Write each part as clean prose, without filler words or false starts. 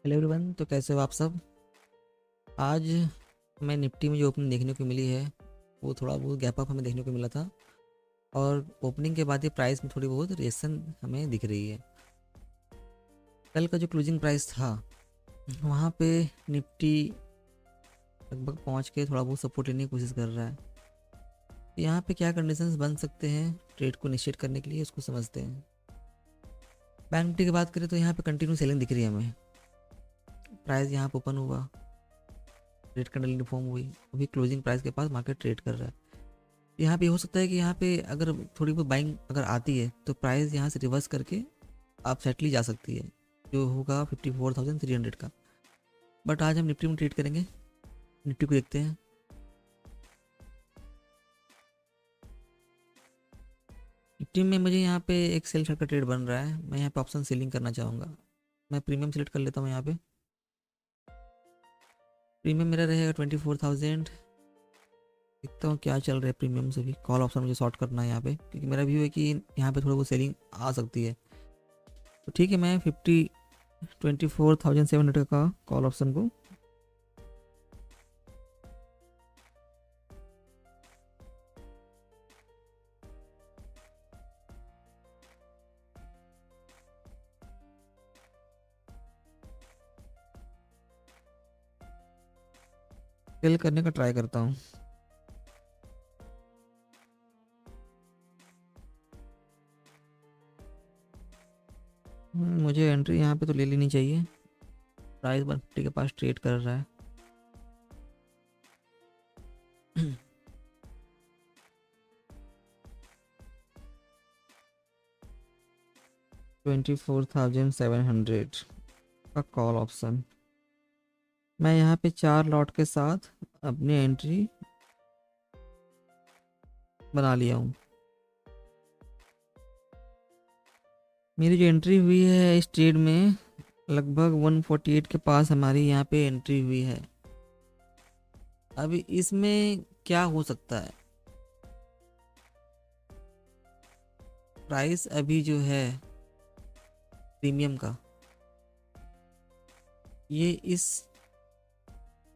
Hello everyone, तो कैसे हो आप सब। आज हमें निफ्टी में जो ओपनिंग देखने को मिली है वो थोड़ा बहुत गैप अप हमें देखने को मिला था। और ओपनिंग के बाद ही प्राइस में थोड़ी बहुत रिएक्शन हमें दिख रही है। कल का जो क्लोजिंग प्राइस था वहाँ पे निफ्टी लगभग पहुँच के थोड़ा बहुत सपोर्ट लेने की कोशिश कर रहा है। तो यहाँ पे क्या कंडीशंस बन सकते हैं ट्रेड को इनिशिएट करने के लिए, उसको समझते हैं। बैंक निफ्टी की बात करें तो यहाँ पे कंटिन्यू सेलिंग दिख रही है हमें। प्राइस यहाँ पे ओपन हुआ, रेड कैंडल फॉर्म हुई, अभी क्लोजिंग प्राइस के पास मार्केट ट्रेड कर रहा है। यहाँ पे हो सकता है कि यहाँ पे अगर थोड़ी बहुत बाइंग अगर आती है तो प्राइस यहाँ से रिवर्स करके आप सेटली जा सकती है, जो होगा 54,300 का। बट आज हम निफ्टी में ट्रेड करेंगे, निफ्टी को देखते हैं। निफ्टी में मुझे यहाँ पे एक सेल का ट्रेड बन रहा है, मैं यहाँ पे ऑप्शन सेलिंग करना चाहूँगा। मैं प्रीमियम सेलेक्ट कर लेता हूँ। यहाँ पे प्रीमियम मेरा रहेगा 24,000। देखता हूँ क्या चल रहा है प्रीमियम से भी। कॉल ऑप्शन मुझे शॉर्ट करना है यहाँ पे, क्योंकि मेरा व्यू है कि यहाँ पे थोड़ा बहुत सेलिंग आ सकती है। तो ठीक है, मैं 24,700 का कॉल ऑप्शन को सेल करने का ट्राई करता हूँ। मुझे एंट्री यहाँ पे तो ले लेनी चाहिए। प्राइस 150 के पास ट्रेड कर रहा है। 24,700 का कॉल ऑप्शन। मैं यहाँ पे 4 लॉट के साथ अपनी एंट्री बना लिया हूँ। मेरी जो एंट्री हुई है इस ट्रेड में लगभग 148 के पास हमारी यहाँ पे एंट्री हुई है। अभी इसमें क्या हो सकता है, प्राइस अभी जो है प्रीमियम का ये इस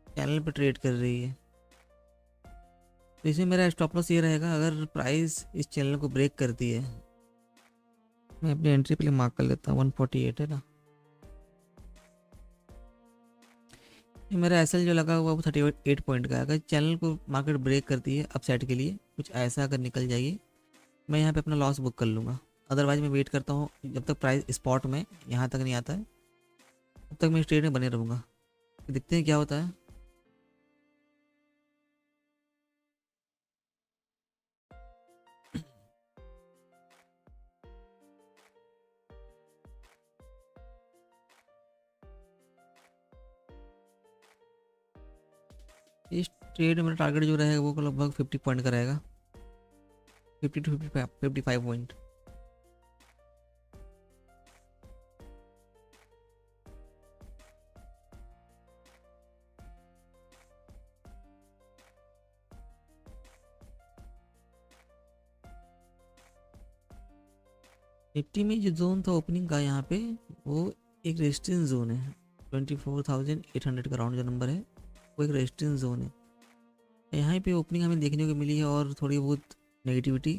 चैनल पर ट्रेड कर रही है। तो इसमें मेरा स्टॉप लॉस ये रहेगा, अगर प्राइस इस चैनल को ब्रेक करती है। मैं अपनी एंट्री पे मार्क कर लेता हूँ, 148 है ना। ये मेरा एसएल जो लगा हुआ वो 38 पॉइंट का है। अगर चैनल को मार्केट ब्रेक करती है अपसाइड के लिए, कुछ ऐसा अगर निकल जाएगी, मैं यहाँ पे अपना लॉस बुक कर लूँगा। अदरवाइज मैं वेट करता हूँ जब तक प्राइस स्पॉट में यहाँ तक नहीं आता है, तब तक मैं इस ट्रेड में बने रहूँगा। देखते हैं क्या होता है। इस ट्रेड में मेरा टारगेट जो रहेगा वो लगभग 50 पॉइंट का रहेगा, 50 टू 55 पॉइंट। निफ्टी में जो जोन था ओपनिंग का यहाँ पे, वो एक रेजिस्टेंस जोन है। 24,800 का राउंड जो नंबर है वो एक रेजिस्टेंस जोन है। यहाँ पे ओपनिंग हमें देखने को मिली है और थोड़ी बहुत नेगेटिविटी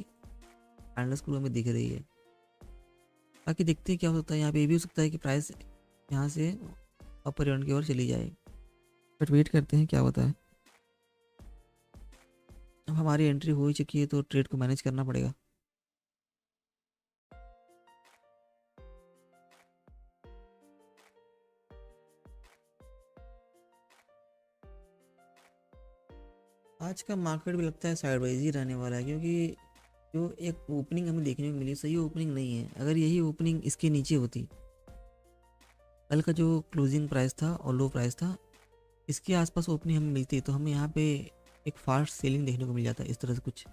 कैंडल्स को हमें दिख रही है। बाकी देखते हैं क्या हो सकता है। यहाँ पे ये भी हो सकता है कि प्राइस यहाँ से अपर राउंड की ओर चली जाए, बट वेट करते हैं क्या होता है। अब हमारी एंट्री हो ही चुकी है तो ट्रेड को मैनेज करना पड़ेगा। आज का मार्केट भी लगता है साइडवाइज ही रहने वाला है, क्योंकि जो एक ओपनिंग हमें देखने को मिली सही ओपनिंग नहीं है। अगर यही ओपनिंग इसके नीचे होती, कल का जो क्लोजिंग प्राइस था और लो प्राइस था, इसके आसपास ओपनिंग हमें मिलती तो हमें यहाँ पे एक फास्ट सेलिंग देखने को मिल जाता है इस तरह से कुछ।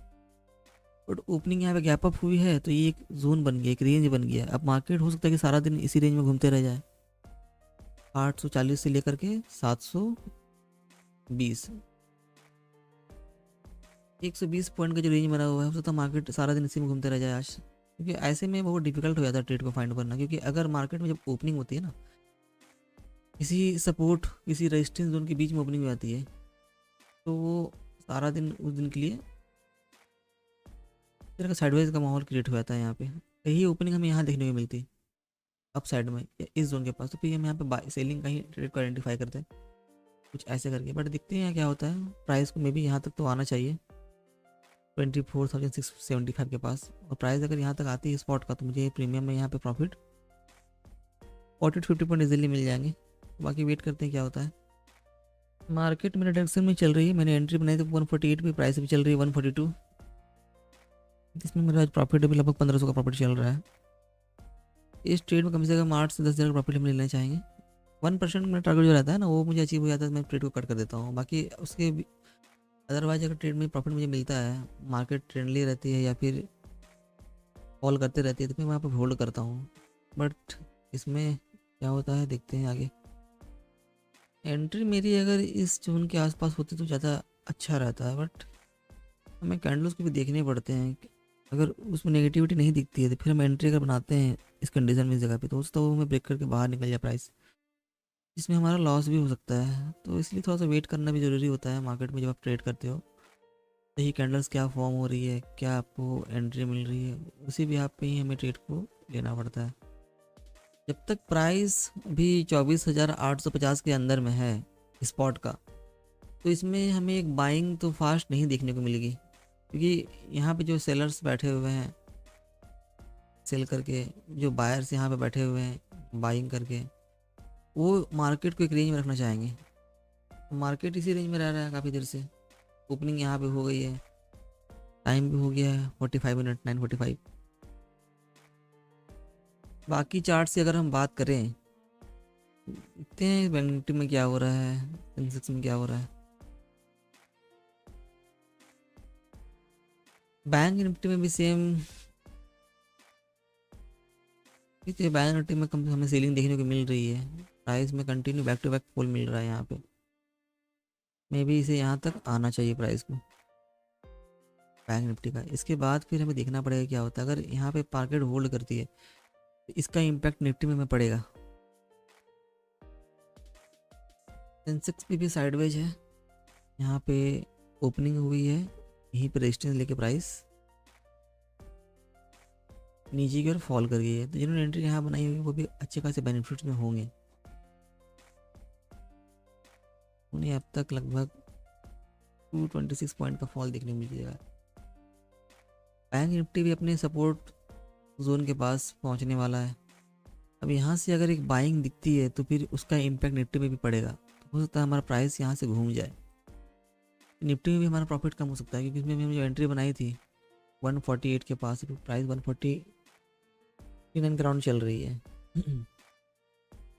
बट ओपनिंग यहाँ पे गैप अप हुई है तो ये एक जोन बन गया, एक रेंज बन गया। अब मार्केट हो सकता है कि सारा दिन इसी रेंज में घूमते रह जाए, 840 से लेकर के 720, 120 पॉइंट का जो रेंज बना हुआ है, हो सकता है मार्केट सारा दिन इसी में घूमते रह जाए आज। क्योंकि ऐसे में बहुत डिफिकल्ट हो जाता है ट्रेड को फाइंड करना, क्योंकि अगर मार्केट में जब ओपनिंग होती है ना, किसी सपोर्ट किसी रेजिस्टेंस जोन के बीच में ओपनिंग में आती है तो वो सारा दिन उस दिन के लिए इस तरह का साइडवेज का माहौल क्रिएट हो जाता है। यहाँ पे यही ओपनिंग हमें यहाँ देखने को मिलती है अप साइड में या इस जोन के पास, तो फिर हम यहाँ पे बाय सेलिंग का ही ट्रेड को आइडेंटिफाई करते हैं कुछ ऐसे करके। बट देखते हैं क्या होता है, प्राइस को मे भी यहाँ तक तो आना चाहिए 24,675 के पास, और प्राइस अगर यहाँ तक आती है स्पॉट का तो मुझे प्रीमियम में यहाँ पे प्रॉफिट 40-50 पॉइंट इजीली मिल जाएंगे। बाकी वेट करते हैं क्या होता है। मार्केट मेरे डायरेक्शन में चल रही है, मैंने एंट्री बनाई थी 148 पे, प्राइस भी चल रही है 142। इसमें मेरा आज प्रॉफिट भी लगभग 1500 का प्रॉफिट चल रहा है। इस ट्रेड में कम से कम 8 से 10 हज़ार का प्रॉफिट हम लेना चाहेंगे। 1% मेरा टारगेट जो रहता है ना वो मुझे अचीव हो जाता है, मैं ट्रेड को कट कर देता हूँ। बाकी उसके अदरवाइज अगर ट्रेड में प्रॉफिट मुझे मिलता है, मार्केट ट्रेंडली रहती है या फिर फॉल करते रहती है, तो मैं वहाँ पर होल्ड करता हूँ। बट इसमें क्या होता है देखते हैं आगे। एंट्री मेरी अगर इस जोन के आसपास होती तो ज़्यादा अच्छा रहता है, बट हमें कैंडल्स को भी देखने पड़ते हैं। अगर उसमें नेगेटिविटी नहीं दिखती है तो फिर हम एंट्री अगर बनाते हैं इस कंडीशन में इस जगह पे, तो उसको हमें ब्रेक करके बाहर निकल जाए प्राइस, जिसमें हमारा लॉस भी हो सकता है। तो इसलिए थोड़ा सा वेट करना भी ज़रूरी होता है मार्केट में जब आप ट्रेड करते हो। सही कैंडल्स क्या फॉर्म हो रही है, क्या आपको एंट्री मिल रही है, उसी भी आप पे ही हमें ट्रेड को लेना पड़ता है। जब तक प्राइस भी 24,850 के अंदर में है स्पॉट का, तो इसमें हमें एक बाइंग तो फास्ट नहीं देखने को मिलेगी, क्योंकि यहाँ पे जो सेलर्स बैठे हुए हैं सेल करके, जो बायर्स यहाँ पे बैठे हुए हैं बाइंग करके, वो मार्केट को एक रेंज में रखना चाहेंगे। मार्केट इसी रेंज में रह रहा है काफ़ी देर से। ओपनिंग यहाँ पे हो गई है, टाइम भी हो गया है 45 मिनट 9:45। बाकी चार्ट से अगर हम बात करें, देखते हैं बैंक निफ्टी में क्या हो रहा है, सेंसेक्स में क्या हो रहा है। बैंक निफ्टी में भी सेम, बैंक निफ्टी में कम हमें सेलिंग देखने को मिल रही है। प्राइस में continue back to back fall मिल रहा है यहाँ पे, मे भी इसे यहाँ तक आना चाहिए प्राइस को बैंक निफ्टी का। इसके बाद फिर हमें देखना पड़ेगा क्या होता है। अगर यहाँ पे मार्केट होल्ड करती है तो इसका इम्पैक्ट निफ्टी में पड़ेगा। सेंसेक्स भी साइडवेज है, यहाँ पे ओपनिंग हुई है, यहीं पे रेजिस्टेंस लेके प्राइस नीचे की ओर फॉल कर गई है। तो जिन्होंने एंट्री यहाँ बनाई हुई वो भी अच्छे खासे बेनिफिट्स में होंगे। उन्हें अब तक लगभग 226 पॉइंट का फॉल देखने को मिल जाएगा। बैंक निफ्टी भी अपने सपोर्ट जोन के पास पहुंचने वाला है। अब यहाँ से अगर एक बाइंग दिखती है तो फिर उसका इम्पैक्ट निफ्टी में भी पड़ेगा, तो हो सकता है हमारा प्राइस यहाँ से घूम जाए। निफ्टी में भी हमारा प्रॉफिट कम हो सकता है, क्योंकि इसमें हमने जो एंट्री बनाई थी 148 के पास, प्राइस 149 राउंड चल रही है।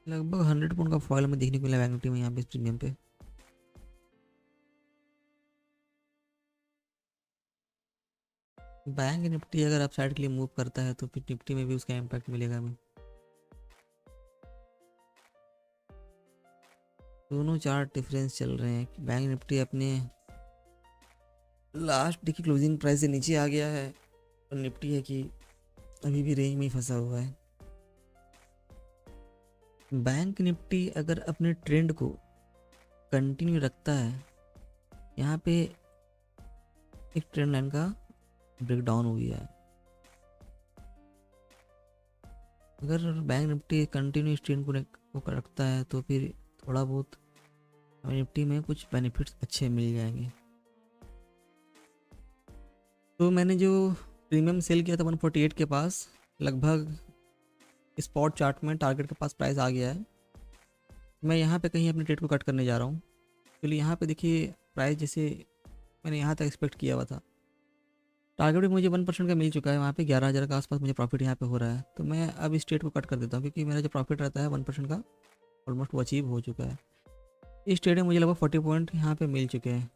लगभग 100 पॉइंट का फॉल हमें देखने को मिला बैंक निफ्टी में यहाँ पे प्रीमियम पे। बैंक निफ्टी अगर आप साइड के लिए मूव करता है तो फिर निफ्टी में भी उसका इम्पैक्ट मिलेगा हमें। दोनों चार्ट डिफरेंस चल रहे हैं। बैंक निफ्टी अपने लास्ट डे की क्लोजिंग प्राइस से नीचे आ गया है, और निफ्टी है कि अभी भी रेंज में ही फंसा हुआ है। बैंक निफ्टी अगर अपने ट्रेंड को कंटिन्यू रखता है, यहाँ पे एक ट्रेंड लाइन का ब्रेकडाउन हो गया है। अगर बैंक निफ्टी कंटिन्यू इस ट्रेंड को रखता है तो फिर थोड़ा बहुत हमें निफ्टी में कुछ बेनिफिट्स अच्छे मिल जाएंगे। तो मैंने जो प्रीमियम सेल किया था 148 के पास, लगभग स्पॉट चार्ट में टारगेट के पास प्राइस आ गया है। मैं यहाँ पे कहीं अपने ट्रेड को कट करने जा रहा हूँ, क्योंकि यहाँ पे देखिए प्राइस जैसे मैंने यहाँ तक एक्सपेक्ट किया हुआ था, टारगेट भी मुझे 1% का मिल चुका है। वहाँ पे 11,000 का आसपास मुझे प्रॉफिट यहाँ पे हो रहा है। तो मैं अब इस ट्रेड को कट कर देता हूँ, क्योंकि मेरा जो प्रॉफिट रहता है 1% का ऑलमोस्ट वो अचीव हो चुका है। इस ट्रेड में मुझे लगभग 40 पॉइंट यहाँ पे मिल चुके हैं,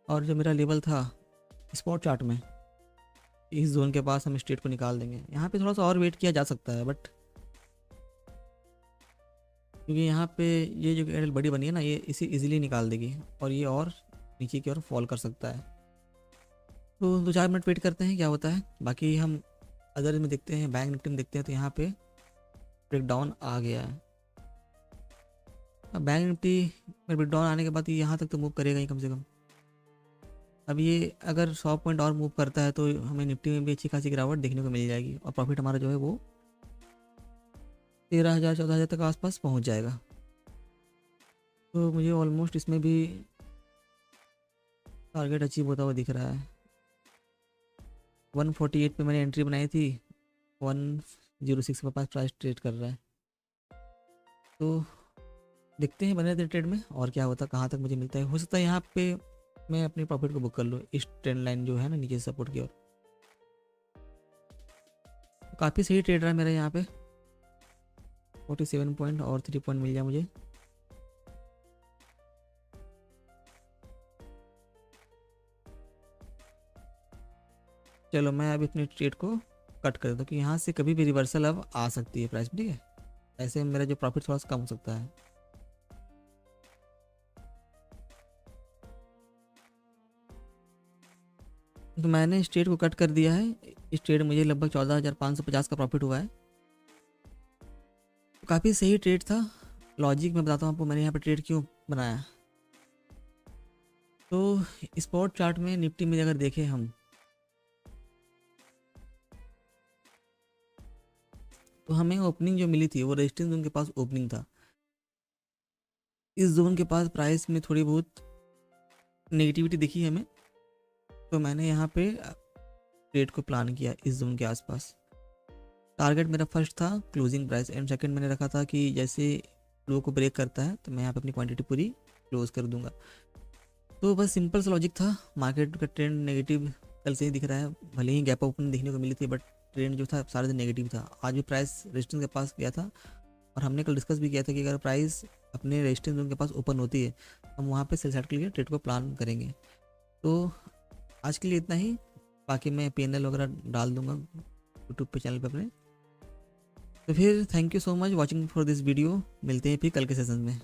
और जो मेरा लेवल था स्पॉट चार्ट में इस जोन के पास हम इस ट्रेड को निकाल देंगे। यहाँ पे थोड़ा सा और वेट किया जा सकता है, बट क्योंकि यहाँ पे ये जो कैंडल बड़ी बनी है ना, ये इसे इजीली निकाल देगी और ये और नीचे की ओर फॉल कर सकता है। तो 2-4 मिनट वेट करते हैं क्या होता है। बाकी हम अदर में देखते हैं, बैंक निफ्टी में देखते हैं, तो यहाँ पे ब्रेकडाउन आ गया है। अब बैंक निफ्टी में विड्रॉल आने के बाद ये यहाँ तक तो मूव करेगा ही कम से कम। अब ये अगर 100 पॉइंट और मूव करता है तो हमें निफ्टी में भी अच्छी खासी गिरावट देखने को मिल जाएगी और प्रॉफिट हमारा जो है वो 13,000 14,000 तक आसपास पहुँच जाएगा। तो मुझे ऑलमोस्ट इसमें भी टारगेट अचीव होता हुआ दिख रहा है। 148 पे मैंने एंट्री बनाई थी, 106 के पास प्राइस ट्रेड कर रहा है। तो देखते हैं बने रहते ट्रेड में और क्या होता है, कहाँ तक मुझे मिलता है। हो सकता है यहाँ पे मैं अपने प्रॉफिट को बुक कर लूँ इस ट्रेंड लाइन जो है ना नीचे सपोर्ट की ओर। काफ़ी सही ट्रेड रहा है मेरा यहाँ पे, 47 पॉइंट और 3 पॉइंट मिल गया मुझे। चलो मैं अभी अपने ट्रेड को कट कर देता हूँ कि यहाँ से कभी भी रिवर्सल अब आ सकती है प्राइस में, ठीक है। ऐसे मेरा जो प्रॉफिट थोड़ा सा कम हो सकता है। तो मैंने इस ट्रेड को कट कर दिया है। इस ट्रेड मुझे लगभग 14,550 का प्रॉफिट हुआ है। तो काफ़ी सही ट्रेड था। लॉजिक मैं बताता हूँ आपको मैंने यहाँ पर ट्रेड क्यों बनाया। तो स्पॉट चार्ट में निफ्टी में अगर देखें हम तो हमें ओपनिंग जो मिली थी वो रेजिस्टेंस जोन के पास ओपनिंग था। इस जोन के पास प्राइस में थोड़ी बहुत नेगेटिविटी दिखी हमें, तो मैंने यहाँ पे ट्रेड को प्लान किया इस जोन के आसपास। टारगेट मेरा फर्स्ट था क्लोजिंग प्राइस एंड सेकंड मैंने रखा था कि जैसे लो को ब्रेक करता है तो मैं यहाँ पे अपनी क्वांटिटी पूरी क्लोज कर दूंगा। तो बस सिंपल सा लॉजिक था। मार्केट का ट्रेंड नेगेटिव कल से ही दिख रहा है, भले ही गैप ओपन देखने को मिली थी बट ट्रेंड जो था सारे दिन नेगेटिव था। आज भी प्राइस रेजिस्टेंस के पास गया था और हमने कल डिस्कस भी किया था कि अगर प्राइस अपने रेजिस्टेंस जोन के पास ओपन होती है हम वहाँ पे सेल साइड के लिए ट्रेड को प्लान करेंगे। तो आज के लिए इतना ही, बाकी मैं PNL वगैरह डाल दूंगा यूट्यूब पे चैनल पे अपने। तो फिर thank you so much watching for this video. मिलते हैं फिर कल के सेशन में।